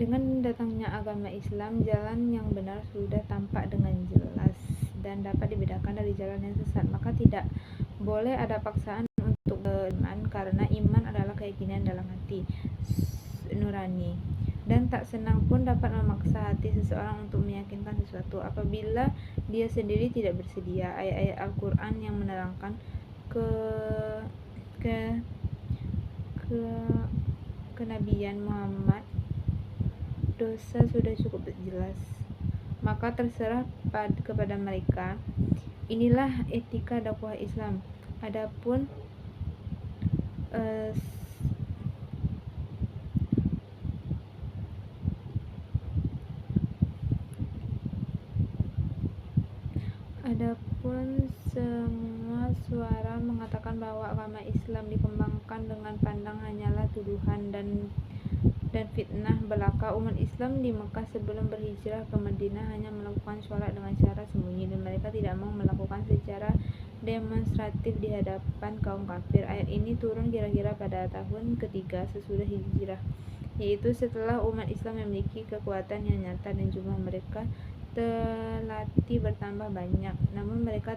Dengan datangnya agama Islam, jalan yang benar sudah tampak dengan jelas dan dapat dibedakan dari jalan yang sesat. Maka tidak boleh ada paksaan untuk beriman, karena iman adalah keyakinan dalam hati nurani, dan tak senang pun dapat memaksa hati seseorang untuk meyakinkan sesuatu apabila dia sendiri tidak bersedia. Ayat-ayat Al-Quran yang menerangkan ke kenabian Muhammad dosa sudah cukup jelas, maka terserah kepada mereka. Inilah etika dakwah Islam. Adapun semua suara mengatakan bahwa agama Islam dikembangkan dengan pandang hanyalah tuduhan dan fitnah belaka. Umat Islam di Mekah sebelum berhijrah ke Madinah hanya melakukan sholat dengan cara sembunyi, dan mereka tidak mau melakukan secara demonstratif di hadapan kaum kafir. Ayat ini turun kira-kira pada tahun ketiga sesudah hijrah, yaitu setelah umat Islam memiliki kekuatan yang nyata dan jumlah mereka terlatih bertambah banyak. Namun mereka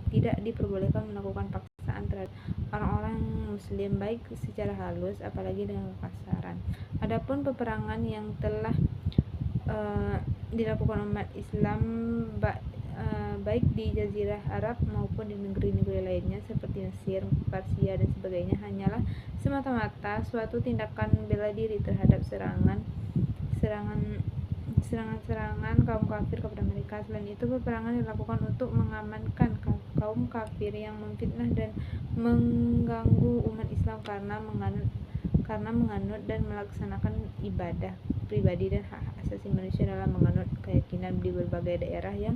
tidak diperbolehkan melakukan paksaan terhadap orang-orang muslim, baik secara halus apalagi dengan kekasaran. Adapun peperangan yang telah dilakukan umat Islam baik di Jazirah Arab maupun di negeri-negeri lainnya seperti Mesir, Persia dan sebagainya hanyalah semata-mata suatu tindakan bela diri terhadap serangan kaum kafir kepada mereka. Selain itu, peperangan dilakukan untuk mengamankan kaum kafir yang memfitnah dan mengganggu umat Islam karena menganut dan melaksanakan ibadah pribadi dan hak asasi manusia dalam menganut keyakinan di berbagai daerah yang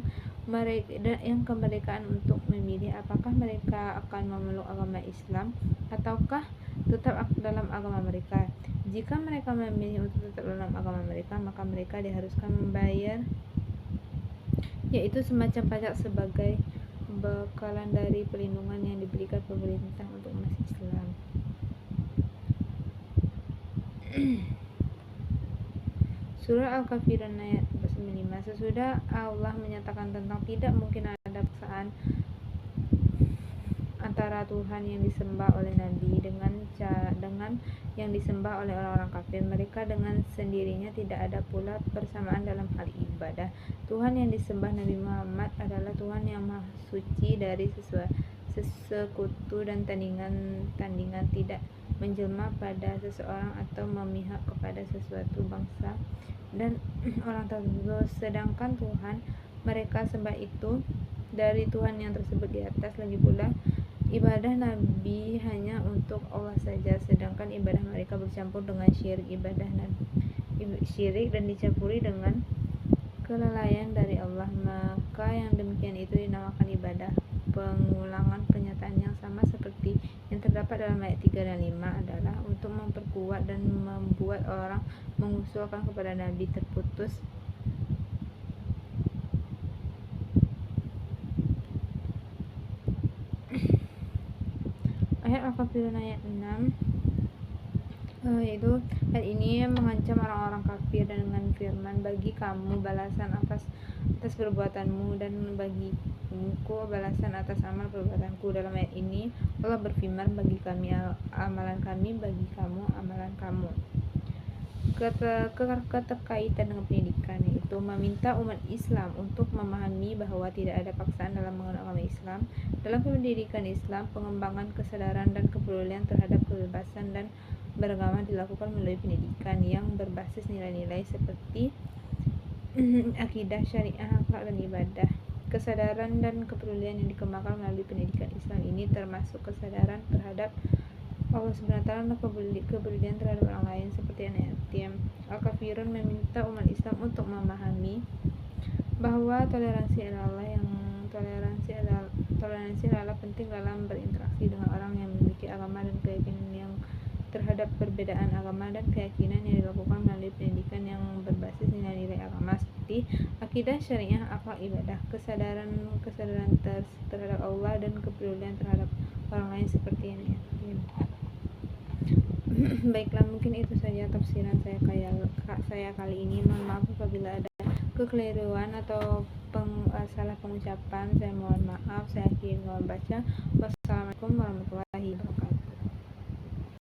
kemerdekaan untuk memilih apakah mereka akan memeluk agama Islam ataukah tetap dalam agama mereka. Jika mereka memilih untuk tetap dalam agama mereka, maka mereka diharuskan membayar, yaitu semacam pajak sebagai bekalan dari perlindungan yang diberikan pemerintah untuk umat Islam. Surah Al-Kafirun ayat 95. Sesudah Allah menyatakan tentang tidak mungkin ada paksaan antara Tuhan yang disembah oleh Nabi dengan yang disembah oleh orang-orang kafir, mereka dengan sendirinya tidak ada pula persamaan dalam hal ibadah. Tuhan yang disembah Nabi Muhammad adalah Tuhan yang maha suci dari sekutu dan tandingan, tidak menjelma pada seseorang atau memihak kepada sesuatu bangsa dan orang tertentu. Sedangkan Tuhan mereka sembah itu dari Tuhan yang tersebut di atas. Lagi pula ibadah Nabi hanya untuk Allah saja, sedangkan ibadah mereka bercampur dengan syirik dan dicampuri dengan kelalaian dari Allah. Maka yang demikian itu dinamakan ibadah. Pengulangan pernyataan yang sama seperti yang terdapat dalam ayat 3 dan 5 adalah untuk memperkuat dan membuat orang mengusulkan kepada Nabi terputus ayat Al-Kafirun ayat 6, yaitu ayat ini mengancam orang-orang kafir dan dengan firman, bagi kamu balasan atas perbuatanmu dan bagiku balasan atas amal perbuatanku. Dalam ayat ini Allah berfirman, bagi kami amalan kami, bagi kamu amalan kamu. Keterkaitan dengan pendidikan, yaitu meminta umat Islam untuk memahami bahwa tidak ada paksaan dalam mengenal agama Islam. Dalam pendidikan Islam, pengembangan kesadaran dan kepedulian terhadap kebebasan dan beragama dilakukan melalui pendidikan yang berbasis nilai-nilai seperti akidah, syariah, akhlak dan ibadah. Kesadaran dan kepedulian yang dikembangkan melalui pendidikan Islam ini termasuk kesadaran terhadap Allah SWT dan kepedulian terhadap orang lain seperti anak yatim. Al-Kafirun meminta umat Islam untuk memahami bahwa toleransi adalah penting dalam berinteraksi dengan orang yang memiliki agama dan keyakinan yang terhadap perbedaan agama dan keyakinan yang dilakukan melalui pendidikan yang berbasis nilai-nilai agama seperti akidah, syariah, akhlak, ibadah, kesadaran terhadap Allah dan kepedulian terhadap orang lain seperti anak yatim. Baiklah, mungkin itu saja tafsiran saya saya kali ini. Mohon maaf apabila ada kekeliruan atau salah pengucapan. Saya mohon maaf. Saya akhiri membaca. Wassalamualaikum warahmatullahi wabarakatuh.